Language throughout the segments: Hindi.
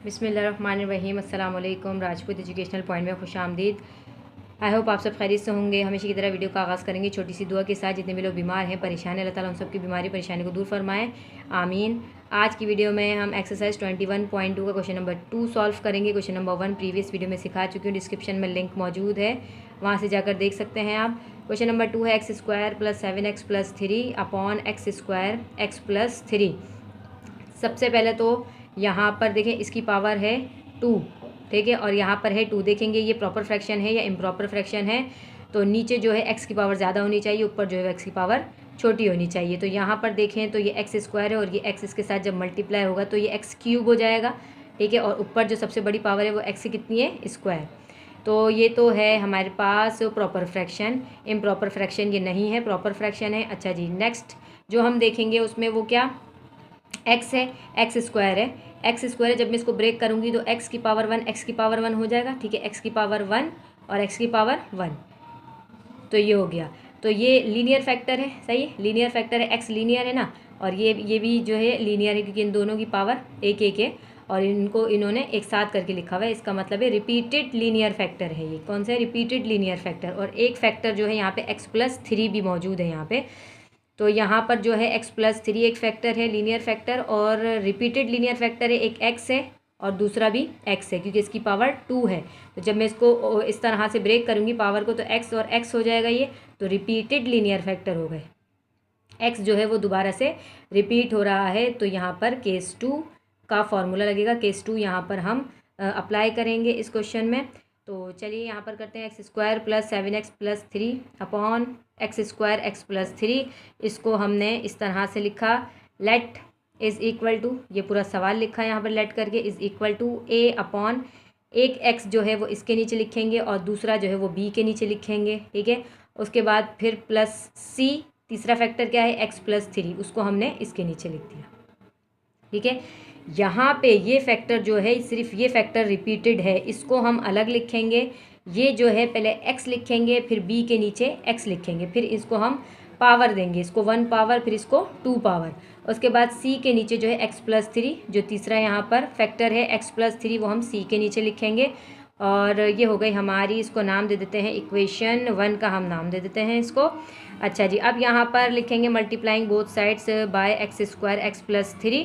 बिस्मिल्लाहिर्रहमानिर्रहीम। अस्सलाम वालेकुम। राजपूत एजुकेशनल पॉइंट में खुशामदीद। आई होप आप सब खैरियत से होंगे। हमेशा की तरह वीडियो का आगाज़ करेंगे छोटी सी दुआ के साथ। जितने भी लोग बीमार हैं, परेशान हैं, अल्लाह ताला उन सबकी बीमारी परेशानी को दूर फरमाएं, आमीन। आज की वीडियो में हम एक्सरसाइज 21.2 का क्वेश्चन नंबर 2 सॉल्व करेंगे। क्वेश्चन नंबर 1 प्रीवियस वीडियो में सिखा चुकी हूँ, डिस्क्रिप्शन में लिंक मौजूद है, वहाँ से जाकर देख सकते हैं आप। क्वेश्चन नंबर 2 है x square plus 7x plus 3 upon x square x plus 3। सबसे पहले तो यहाँ पर देखें, इसकी पावर है 2, ठीक है, और यहाँ पर है 2। देखेंगे ये प्रॉपर फ्रैक्शन है या इम्प्रॉपर फ्रैक्शन है। तो नीचे जो है एक्स की पावर ज़्यादा होनी चाहिए, ऊपर जो है एक्स की पावर छोटी होनी चाहिए। तो यहाँ पर देखें तो ये एक्स स्क्वायर है और ये एक्स इसके साथ जब मल्टीप्लाई होगा तो ये एक्स क्यूब हो जाएगा, ठीक है। और ऊपर जो सबसे बड़ी पावर है वो एक्स की कितनी है, स्क्वायर। तो ये तो है हमारे पास प्रॉपर फ्रैक्शन। इम्प्रॉपर फ्रैक्शन ये नहीं है, प्रॉपर फ्रैक्शन है। अच्छा जी, नेक्स्ट जो हम देखेंगे उसमें वो क्या, एक्स है, एक्स स्क्वायर है, एक्स स्क्वायर है। जब मैं इसको ब्रेक करूँगी तो एक्स की पावर 1 एक्स की पावर 1 हो जाएगा, ठीक है। एक्स की पावर 1 और एक्स की पावर 1, तो ये हो गया। तो ये लीनियर फैक्टर है, सही है, लीनियर फैक्टर है। एक्स लीनियर है ना, और ये भी जो है लीनियर है, क्योंकि इन दोनों की पावर एक एक है और इनको इन्होंने एक साथ करके लिखा हुआ है। इसका मतलब है रिपीटेड लीनियर फैक्टर है ये। कौन सा है, रिपीटेड लीनियर फैक्टर। और एक फैक्टर जो है यहाँ पे एक्स प्लस 3 भी मौजूद है यहाँ पे। तो यहाँ पर जो है एक्स प्लस 3 एक फैक्टर है, लीनियर फैक्टर, और रिपीटेड लीनियर फैक्टर है। एक एक्स है और दूसरा भी एक्स है, क्योंकि इसकी पावर 2 है। तो जब मैं इसको इस तरह से ब्रेक करूँगी पावर को, तो एक्स और एक्स हो जाएगा ये, तो रिपीटेड लीनियर फैक्टर हो गए। एक्स जो है वो दोबारा से रिपीट हो रहा है, तो यहाँ पर केस 2 का फॉर्मूला लगेगा। केस 2 यहाँ पर हम अप्लाई करेंगे इस क्वेश्चन में। तो चलिए यहाँ पर करते हैं x square plus 7x plus 3 upon x square x plus 3। इसको हमने इस तरह से लिखा, लेट इज़ इक्वल टू, ये पूरा सवाल लिखा है यहाँ पर लेट करके, is equal to A upon एक एक्स जो है वो इसके नीचे लिखेंगे और दूसरा जो है वो बी के नीचे लिखेंगे, ठीक है। उसके बाद फिर प्लस सी, तीसरा फैक्टर क्या है, एक्स प्लस 3, उसको हमने इसके नीचे लिख दिया, ठीक है। यहाँ पे ये फैक्टर जो है, सिर्फ ये फैक्टर रिपीटेड है, इसको हम अलग लिखेंगे। ये जो है पहले x लिखेंगे, फिर b के नीचे x लिखेंगे, फिर इसको हम पावर देंगे, इसको 1 पावर, फिर इसको 2 पावर। उसके बाद c के नीचे जो है x प्लस 3, जो तीसरा यहाँ पर फैक्टर है x प्लस 3, वो हम c के नीचे लिखेंगे। और ये हो गई हमारी, इसको नाम दे देते हैं इक्वेशन 1 का हम नाम दे देते हैं इसको। अच्छा जी, अब यहाँ पर लिखेंगे multiplying both sides by x square x plus 3।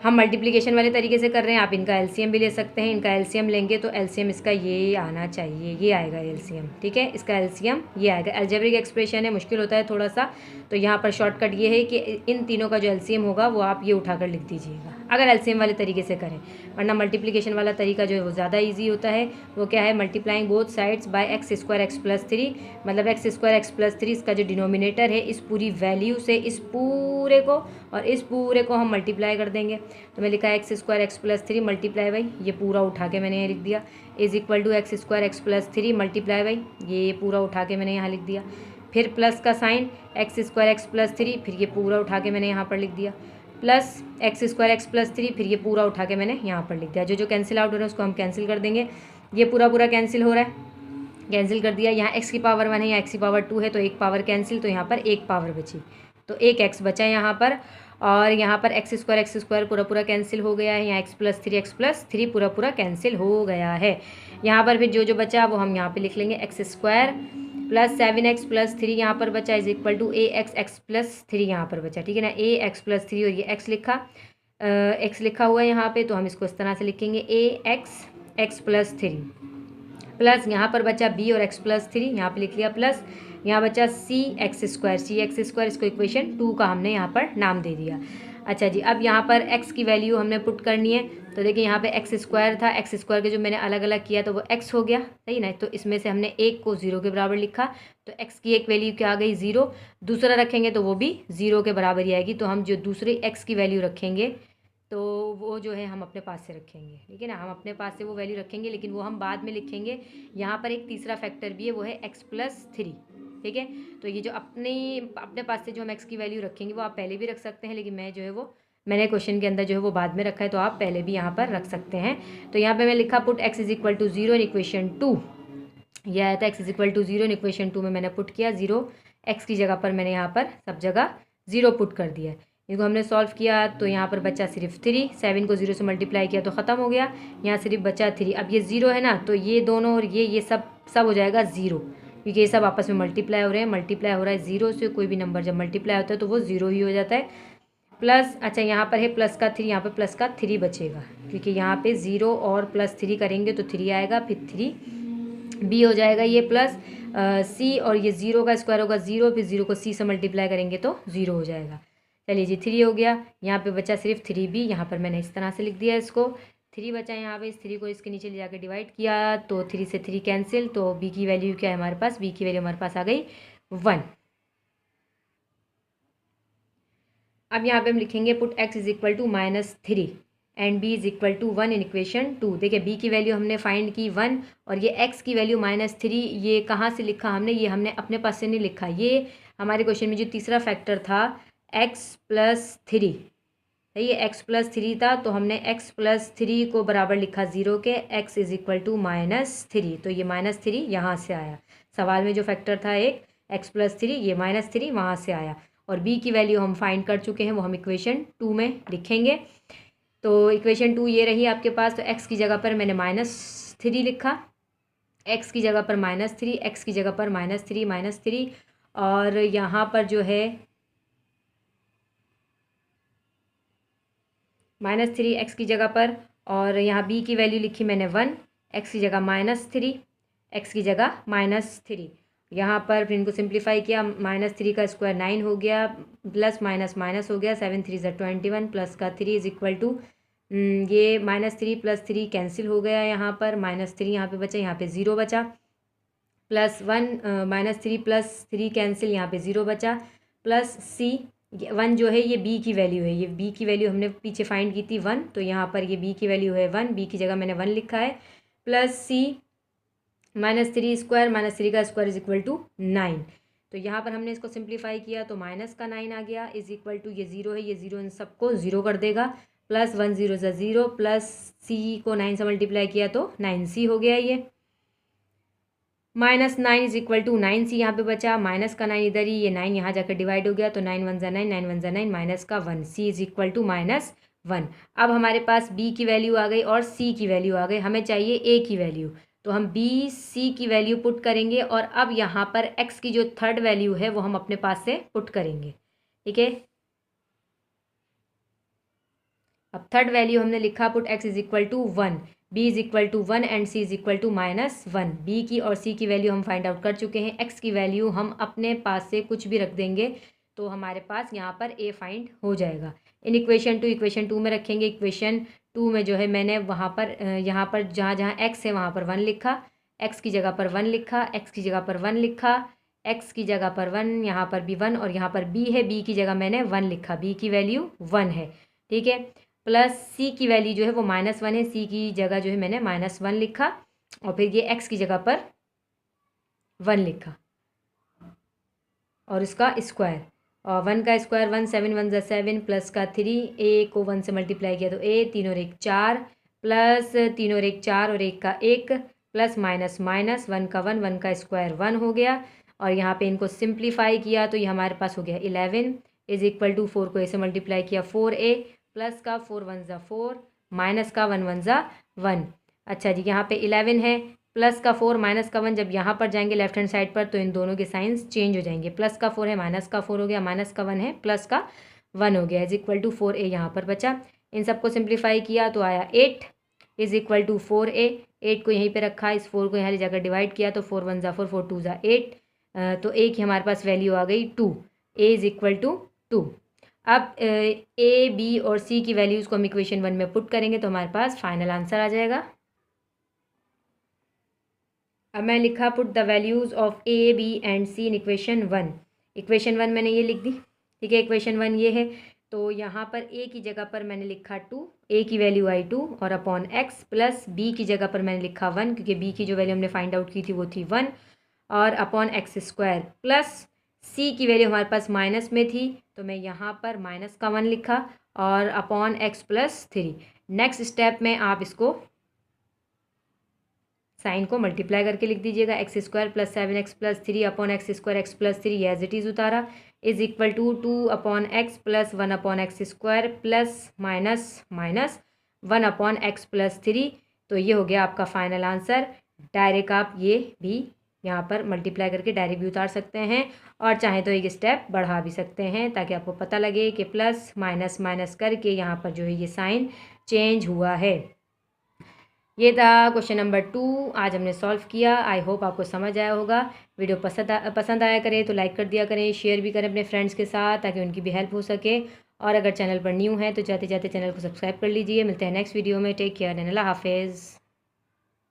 हम मल्टीप्लिकेशन वाले तरीके से कर रहे हैं, आप इनका एलसीएम भी ले सकते हैं। इनका एलसीएम लेंगे तो एलसीएम इसका ये आना चाहिए, ये आएगा एलसीएम, ठीक है। इसका एलसीएम ये आएगा। अलजेब्रिक एक्सप्रेशन है, मुश्किल होता है थोड़ा सा, तो यहाँ पर शॉर्टकट ये है कि इन तीनों का जो एलसीएम होगा वो आप ये उठाकर लिख दीजिएगा, अगर एलसीएम वाले तरीके से करें। वरना मल्टीप्लिकेशन वाला तरीका जो है वो ज़्यादा ईजी होता है। वो क्या है, multiplying both sides by x square x plus 3, मतलब एक्स स्क्वायर एक्स प्लस 3 इसका जो डिनोमिनेटर है, इस पूरी वैल्यू से इस पूरे को और इस पूरे को हम मल्टीप्लाई कर देंगे। तो मैं लिखा है x square x plus 3 multiply by, ये पूरा उठा के मैंने यहाँ लिख दिया, is equal to x square x plus 3 multiply by, ये पूरा उठा के मैंने यहाँ लिख दिया। फिर प्लस का sign, x square x plus 3, फिर ये पूरा उठा के मैंने यहाँ पर लिख दिया, plus x square x plus 3, फिर ये पूरा उठा के मैंने यहाँ पर लिख दिया। जो कैंसिल आउट हो रहा है उसको हम कैंसिल कर देंगे। ये पूरा पूरा कैंसिल हो रहा है, कैंसिल कर दिया। यहाँ एक्स की पावर 1 है, यहाँ एक्स की पावर 2 है, तो एक पावर कैंसिल, तो यहाँ पर एक पावर बची, तो एक एक्स बचा यहाँ पर। और यहाँ पर एक्स स्क्वायर पूरा पूरा कैंसिल हो गया है। यहाँ एक्स प्लस 3 पूरा पूरा कैंसिल हो गया है। यहाँ पर फिर जो बचा वो हम यहाँ पे लिख लेंगे, x square plus 7x plus 3 यहाँ पर बचा, is equal to A x plus 3 यहाँ पर बचा, ठीक है ना। ए एक्स प्लस 3 और ये एक्स लिखा हुआ है यहाँ पे, तो हम इसको इस तरह से लिखेंगे, ए एक्स प्लस 3 प्लस यहाँ पर बचा b और x प्लस 3, यहाँ पे लिख लिया प्लस, यहाँ बचा c एक्स स्क्वायर, इसको इक्वेशन 2 का हमने यहाँ पर नाम दे दिया। अच्छा जी, अब यहाँ पर x की वैल्यू हमने पुट करनी है। तो देखिए यहाँ पे एक्स स्क्वायर था, एक्स स्क्वायर के जो मैंने अलग अलग किया तो वो x हो गया, सही ना। तो इसमें से हमने एक को 0 के बराबर लिखा, तो x की एक वैल्यू क्या आ गई, 0। दूसरा रखेंगे तो वो भी 0 के बराबर ही आएगी। तो हम जो दूसरी x की वैल्यू रखेंगे तो वो जो है हम अपने पास से रखेंगे, ठीक है ना। हम अपने पास से वो वैल्यू रखेंगे, लेकिन वो हम बाद में लिखेंगे। यहाँ पर एक तीसरा फैक्टर भी है, वो है x प्लस 3, ठीक है। तो ये जो अपने पास से जो हम x की वैल्यू रखेंगे वो आप पहले भी रख सकते हैं, लेकिन मैं जो है वो मैंने क्वेश्चन के अंदर जो है वो बाद में रखा है, तो आप पहले भी यहाँ पर रख सकते हैं। तो यहाँ पर मैं लिखा put x is equal to 0 in equation 2, यह आया था x is equal to 0 in equation 2 में मैंने पुट किया 0, x की जगह पर मैंने यहाँ पर सब जगह 0 पुट कर दिया। इनको हमने सॉल्व किया तो यहाँ पर बचा सिर्फ 3, 7 को 0 से मल्टीप्लाई किया तो ख़त्म हो गया, यहाँ सिर्फ बचा 3। अब ये 0 है ना, तो ये दोनों और ये सब हो जाएगा 0, क्योंकि ये सब आपस में मल्टीप्लाई हो रहे हैं। मल्टीप्लाई हो रहा है 0 से, कोई भी नंबर जब मल्टीप्लाई होता है तो वो 0 ही हो जाता है। प्लस, अच्छा यहाँ पर है प्लस का 3, यहाँ पर प्लस का 3 बचेगा, क्योंकि यहाँ पे 0 और प्लस 3 करेंगे तो 3 आएगा, फिर 3 बी हो जाएगा ये, प्लस सी, और ये 0 का स्क्वायर होगा 0, फिर 0 को सी से मल्टीप्लाई करेंगे तो 0 हो जाएगा। चलिए जी 3 हो गया, यहाँ पे बचा सिर्फ 3 बी, यहाँ पर मैंने इस तरह से लिख दिया इसको। 3 बचा यहाँ पे, इस 3 को इसके नीचे ले जाकर डिवाइड किया तो 3 से 3 कैंसिल, तो बी की वैल्यू क्या है हमारे पास, बी की वैल्यू हमारे पास आ गई 1। अब यहाँ पे हम लिखेंगे put x is equal to -3 and b is equal to 1 in equation 2। देखिए b की वैल्यू हमने फाइंड की 1, और ये x की वैल्यू -3, ये कहाँ से लिखा हमने, ये हमने अपने पास से नहीं लिखा, ये हमारे क्वेश्चन में जो तीसरा फैक्टर था x + 3, ये x + 3 था, तो हमने x + 3 को बराबर लिखा 0 के, x इज इक्वल टू -3, तो ये -3 यहाँ से आया। सवाल में जो फैक्टर था एक x + 3, ये -3 वहाँ से आया, और b की वैल्यू हम फाइंड कर चुके हैं, वो हम इक्वेशन 2 में लिखेंगे। तो इक्वेशन 2 ये रही आपके पास, तो x की जगह पर मैंने -3 लिखा, x की जगह पर -3, x की जगह पर -3, और यहाँ पर जो है -3 x की जगह पर, और यहाँ b की वैल्यू लिखी मैंने 1, x की जगह -3, x की जगह -3। यहाँ पर फिर इनको सिंप्लीफाई किया, -3 का स्क्वायर 9 हो गया, प्लस माइनस माइनस हो गया, 7 3 21, प्लस का 3 इज इक्वल टू, ये -3 + 3 कैंसिल हो गया, यहाँ पर -3 यहाँ पे बचा, यहाँ पे 0 बचा, +1 -3 + 3 कैंसिल, यहाँ पे 0 बचा, प्लस c 1 जो है ये b की वैल्यू है, ये b की वैल्यू हमने पीछे फाइंड की थी 1, तो यहाँ पर ये b की वैल्यू है 1, b की जगह मैंने 1 लिखा है, प्लस c -3 स्क्वायर, -3 का स्क्वायर इज इक्वल टू 9। तो यहाँ पर हमने इसको सिंप्लीफाई किया तो माइनस का 9 आ गया, इज इक्वल टू ये 0 है, ये 0 इन सबको 0 कर देगा, प्लस 1 0 ज़ा 0, प्लस c को 9 से मल्टीप्लाई किया तो 9c हो गया ये, -9 इज इक्वल टू 9c यहाँ पे बचा, माइनस का 9 इधर ही, ये 9 यहाँ जाकर डिवाइड हो गया, तो 9 1 ज़ा 9, 9 1 ज़ा 9, माइनस का 1, c इज इक्वल टू -1। अब हमारे पास b की वैल्यू आ गई और c की वैल्यू आ गई, हमें चाहिए a की वैल्यू, तो हम b c की वैल्यू पुट करेंगे, और अब यहाँ पर x की जो थर्ड वैल्यू है वो हम अपने पास से पुट करेंगे, ठीक है। अब थर्ड वैल्यू हमने लिखा put x is equal to 1, b is equal to 1 and c is equal to -1। b की और c की वैल्यू हम फाइंड आउट कर चुके हैं, x की वैल्यू हम अपने पास से कुछ भी रख देंगे तो हमारे पास यहाँ पर a फाइंड हो जाएगा। इन इक्वेशन 2 में रखेंगे, इक्वेशन 2 में जो है मैंने वहाँ पर यहाँ पर जहाँ जहाँ x है वहाँ पर 1 लिखा, x की जगह पर 1 लिखा, x की जगह पर 1 लिखा, x की जगह पर 1, यहाँ पर भी 1, और यहाँ पर b है, b की जगह मैंने 1 लिखा, b की वैल्यू 1 है, ठीक है। प्लस c की वैल्यू जो है वो -1 है, c की जगह जो है मैंने -1 लिखा, और फिर ये x की जगह पर 1 लिखा, और इसका स्क्वायर, और 1 का स्क्वायर 1, 7 1 ज़ा 7, प्लस का 3, a को 1 से मल्टीप्लाई किया तो a, 3 और 1 4, प्लस 3 और 1 4 और 1 का 1, प्लस माइनस माइनस 1 का 1, 1 का स्क्वायर 1 हो गया, और यहाँ पे इनको सिंप्लीफाई किया तो ये हमारे पास हो गया 11 इज इक्वल टू 4 को a से मल्टीप्लाई किया 4a, प्लस का 4 1 ज़ा 4, माइनस का 1 1 ज़ा 1। अच्छा जी, यहाँ पे 11 है, प्लस का 4 माइनस का 1, जब यहाँ पर जाएंगे लेफ्ट हैंड साइड पर तो इन दोनों के साइंस चेंज हो जाएंगे, प्लस का 4 है माइनस का 4 हो गया, माइनस का 1 है प्लस का 1 हो गया, इज इक्वल टू 4a यहाँ पर बचा। इन सबको सिंप्लीफाई किया तो आया 8 इज इक्वल टू 4a, 8 को यहीं पे रखा, इस 4 को यहाँ ले जाकर डिवाइड किया तो 4 1 ज़ा 4, 4 2 ज़ा 8, तो a की हमारे पास वैल्यू आ गई 2, a इज इक्वल टू 2। अब a b और c की वैल्यूज़ को हम इक्वेशन 1 में पुट करेंगे तो हमारे पास फाइनल आंसर आ जाएगा। अब मैं लिखा put the values of a b and c in equation 1। Equation 1 मैंने ये लिख दी, ठीक है, इक्वेशन 1 ये है, तो यहाँ पर a की जगह पर मैंने लिखा 2, a की वैल्यू आई 2, और अपॉन x, प्लस b की जगह पर मैंने लिखा 1 क्योंकि b की जो वैल्यू हमने फाइंड आउट की थी वो थी 1, और upon x square, plus c की वैल्यू हमारे पास माइनस में थी तो मैं यहाँ पर माइनस का 1 लिखा, और upon x plus 3। Next step में आप इसको साइन को मल्टीप्लाई करके लिख दीजिएगा, x square plus 7x plus 3 upon x square x plus 3, as it is उतारा, is equal to 2/x plus 1/x² plus minus minus 1/x+3। तो ये हो गया आपका फाइनल आंसर। डायरेक्ट आप ये भी यहाँ पर मल्टीप्लाई करके डायरेक्ट भी उतार सकते हैं और चाहें तो एक स्टेप बढ़ा भी सकते हैं ताकि आपको पता लगे कि प्लस माइनस माइनस करके यहाँ पर जो है ये साइन चेंज हुआ है। ये था क्वेश्चन नंबर 2, आज हमने सॉल्व किया। आई होप आपको समझ आया होगा। वीडियो पसंद आया करे तो लाइक कर दिया करें, शेयर भी करें अपने फ्रेंड्स के साथ ताकि उनकी भी हेल्प हो सके। और अगर चैनल पर न्यू हैं तो जाते जाते चैनल को सब्सक्राइब कर लीजिए। मिलते हैं नेक्स्ट वीडियो में। टेक केयर एंड अल्लाह हाफिज़।